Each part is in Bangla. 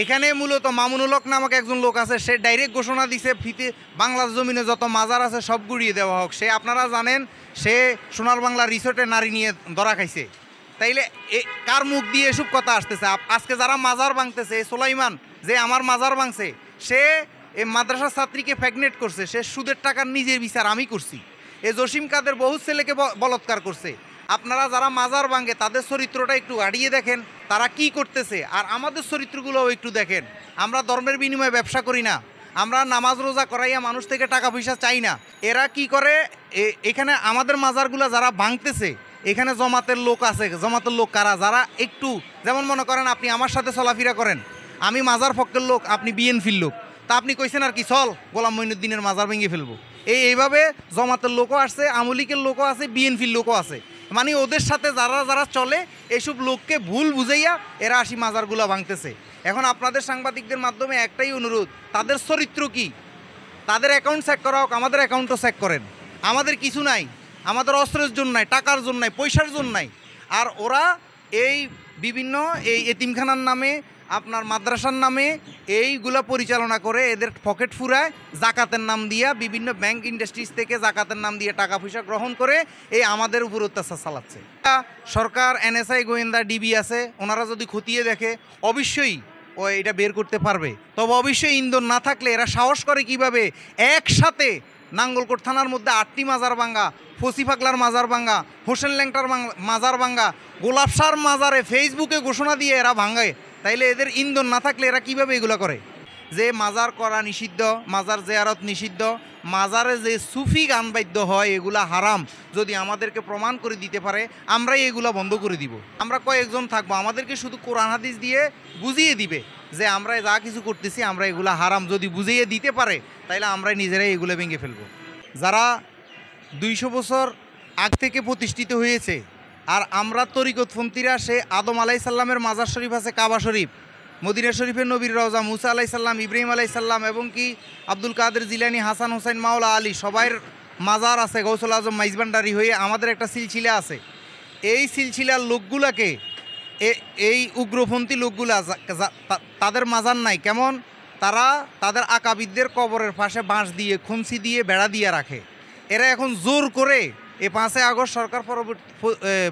এখানে মূলত মামুনুল হক নামক একজন লোক আছে, সে ডাইরেক্ট ঘোষণা দিছে ফিতে বাংলার জমিনে যত মাজার আছে সব গুড়িয়ে দেওয়া হোক। সে আপনারা জানেন সে সোনার বাংলা রিসোর্টে নারী নিয়ে ধরা খাইছে। তাইলে কার মুখ দিয়ে এসব কথা আসতেছে? আজকে যারা মাজার ভাঙতেছে, সোলাইমান যে আমার মাজার ভাঙছে, সে এই মাদ্রাসার ছাত্রীকে প্রেগনেট করছে, সে সুদের টাকার নিজের বিচার আমি করছি। এ জসিম কাদের বহু ছেলেকে বলৎকার করছে। আপনারা যারা মাজার ভাঙে তাদের চরিত্রটা একটু গাড়িয়ে দেখেন, তারা কি করতেছে, আর আমাদের চরিত্রগুলোও একটু দেখেন। আমরা ধর্মের বিনিময়ে ব্যবসা করি না, আমরা নামাজ রোজা করাইয়া মানুষ থেকে টাকা পয়সা চাই না। এরা কি করে, এখানে আমাদের মাজারগুলো যারা ভাঙতেছে, এখানে জমাতের লোক আছে। জমাতের লোক কারা? যারা একটু, যেমন মনে করেন আপনি আমার সাথে চলাফেরা করেন, আমি মাজার পক্ষের লোক, আপনি বিএনপির লোক, তা আপনি কইছেন আর কি চল গোলাম মঈনুদ্দিনের মাজার ভেঙে ফেলবো। এইভাবে জমাতের লোকও আছে, আমলিকের লোকও আছে, বিএনপির লোকও আছে। মানে ওদের সাথে যারা যারা চলে এইসব লোককে ভুল বুঝাইয়া এরা আসি মাজারগুলো ভাঙতেছে। এখন আপনাদের সাংবাদিকদের মাধ্যমে একটাই অনুরোধ, তাদের চরিত্র কি, তাদের অ্যাকাউন্ট চেক করা হোক, আমাদের অ্যাকাউন্টও চেক করেন। আমাদের কিছু নাই, আমাদের অস্ত্রের জন্য নাই, টাকার জন্য নাই, পয়সার জন্য নাই। আর ওরা এই বিভিন্ন এই এতিমখানার নামে, আপনার মাদ্রাসার নামে এইগুলা পরিচালনা করে, এদের পকেট ফুরায়, জাকাতের নাম দিয়া বিভিন্ন ব্যাংক ইন্ডাস্ট্রিজ থেকে জাকাতের নাম দিয়ে টাকা পয়সা গ্রহণ করে এই আমাদের উপর অত্যাচার চালাচ্ছে। সরকার, এনএসআই, গোয়েন্দা, ডিবি আছে, ওনারা যদি খতিয়ে দেখে অবশ্যই ও এটা বের করতে পারবে। তবে অবশ্যই ইন্ধন না থাকলে এরা সাহস করে কিভাবে একসাথে নাঙ্গলকোট থানার মধ্যে 8টি মাজার ভাঙ্গা, ফসিফাকলার মাজার ভাঙ্গা, হোসেন ল্যাংটার মাজার ভাঙ্গা, গোলাপসার মাজারে ফেসবুকে ঘোষণা দিয়ে এরা ভাঙ্গায়। তাইলে এদের ইন্ধন না থাকলে এরা কিভাবে এগুলো করে? যে মাজার করা নিষিদ্ধ, মাজার জিয়ারত নিষিদ্ধ, মাজারে যে সুফি গান বাদ্য হয় এগুলা হারাম, যদি আমাদেরকে প্রমাণ করে দিতে পারে আমরাই এগুলা বন্ধ করে দিব। আমরা কয়েকজন থাকবো, আমাদেরকে শুধু কোরআন হাদিস দিয়ে বুঝিয়ে দিবে যে আমরা যা কিছু করতেছি আমরা এগুলা হারাম, যদি বুঝিয়ে দিতে পারে তাইলে আমরাই নিজেরাই এগুলো ভেঙে ফেলবো। যারা 200 বছর আগ থেকে প্রতিষ্ঠিত হয়েছে, আর আমরা তরিকতপন্থীরা সে আদম আলাইসাল্লামের মাজার শরীফ আছে, কাবা শরীফ, মদিনা শরীফের নবীর রওজা, মুসা আলাইসাল্লাম, ইব্রাহিম আলাইসাল্লাম, এবং কি আব্দুল কাদের জিলানি, হাসান হোসেন, মাওলা আলী, সবাইয়ের মাজার আছে। গৌসুল আজম মাইজবান্ডারি হয়ে আমাদের একটা সিলসিলা আছে। এই সিলসিলার লোকগুলাকে, এই উগ্রপন্থী লোকগুলা তাদের মাজার নাই কেমন, তারা তাদের আকাবিদদের কবরের পাশে বাঁশ দিয়ে, খুনসি দিয়ে, বেড়া দিয়ে রাখে। এরা এখন জোর করে এই 5 আগস্ট সরকার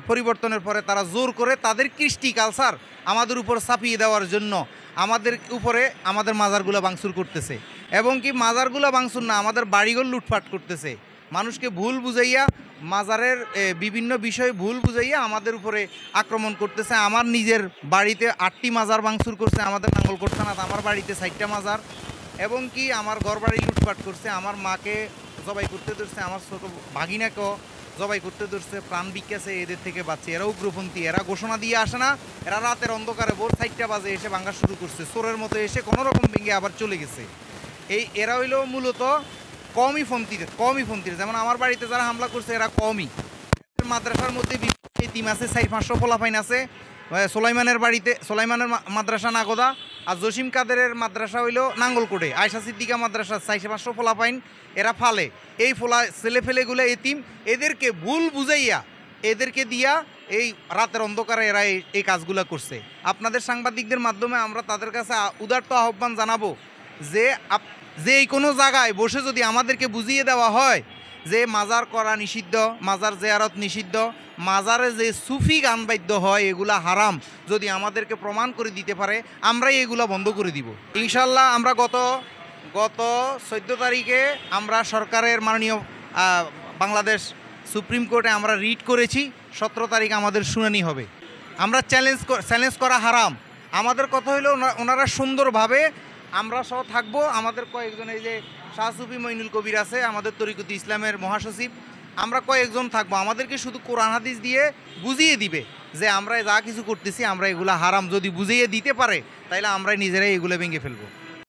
পরিবর্তনের পরে তারা জোর করে তাদের কৃষ্টি কালচার আমাদের উপর চাপিয়ে দেওয়ার জন্য আমাদের উপরে আমাদের মাজারগুলো ভাঙচুর করতেছে। এবং কি মাজারগুলো ভাঙচুর না, আমাদের বাড়িঘর লুটপাট করতেছে। মানুষকে ভুল বুঝাইয়া, মাজারের বিভিন্ন বিষয়ে ভুল বুঝাইয়া আমাদের উপরে আক্রমণ করতেছে। আমার নিজের বাড়িতে 8টি মাজার ভাঙচুর করছে আমাদের নাঙ্গলকোট থানাতে, আমার বাড়িতে 4টা মাজার। এবং কি আমার ঘর বাড়ি লুটপাট করছে, আমার মাকে জবাই করতে ধরছে, আমার ছোটো ভাগিনাকেও জবাই করতে ধরছে, প্রাণ বিকাশে এদের থেকে বাঁচছে। এরা উগ্রপন্থী, এরা ঘোষণা দিয়ে আসে না, এরা রাতের অন্ধকারে ভোর 4টা বাজে এসে ভাঙা শুরু করছে, চোরের মতো এসে কোনো রকম ভেঙে আবার চলে গেছে। এরা হইল মূলত কমই যেমন আমার বাড়িতে যারা হামলা করছে এরা কমই। মাদ্রাসার মধ্যে টিম আছে, 400-500 পোলাপাইন আছে। সোলাইমানের বাড়িতে, সোলাইমানের মাদ্রাসা নাগোদা, আর জসিম কাদেরের মাদ্রাসা হইল নাঙ্গলকোটে, আয়সা সিদ্দিকা মাদ্রাসা, 400-500 পোলাপাইন এরা ফালে। এই ছেলে ফেলেগুলো এতিম, এদেরকে ভুল বুঝাইয়া এদেরকে দিয়া এই রাতের অন্ধকারে এরা এই কাজগুলো করছে। আপনাদের সাংবাদিকদের মাধ্যমে আমরা তাদের কাছে উদারত আহ্বান জানাবো যে এই কোনো জায়গায় বসে যদি আমাদেরকে বুঝিয়ে দেওয়া হয় যে মাজার করা নিষিদ্ধ, মাজার জিয়ারত নিষিদ্ধ, মাজারে যে সুফি গান বাদ্য হয় এগুলা হারাম, যদি আমাদেরকে প্রমাণ করে দিতে পারে আমরাই এগুলা বন্ধ করে দিব ইনশাল্লাহ। আমরা গত 14 তারিখে আমরা সরকারের মাননীয় বাংলাদেশ সুপ্রিম কোর্টে আমরা রিট করেছি। 17 তারিখ আমাদের শুনানি হবে। আমরা চ্যালেঞ্জ করা হারাম। আমাদের কথা হলো ওনারা সুন্দরভাবে, আমরা সহ থাকবো, আমাদের কয়েকজন, এই যে শাহ সুফি মঈনুল কবির আছে আমাদের তরিকত ইসলামের মহাসচিব, আমরা কয়েকজন থাকবো। আমাদেরকে শুধু কোরআন হাদিস দিয়ে বুঝিয়ে দিবে যে আমরা যা কিছু করতেছি আমরা এগুলা হারাম, যদি বুঝিয়ে দিতে পারে তাইলে আমরা নিজেরাই এগুলো ভেঙে ফেলবো।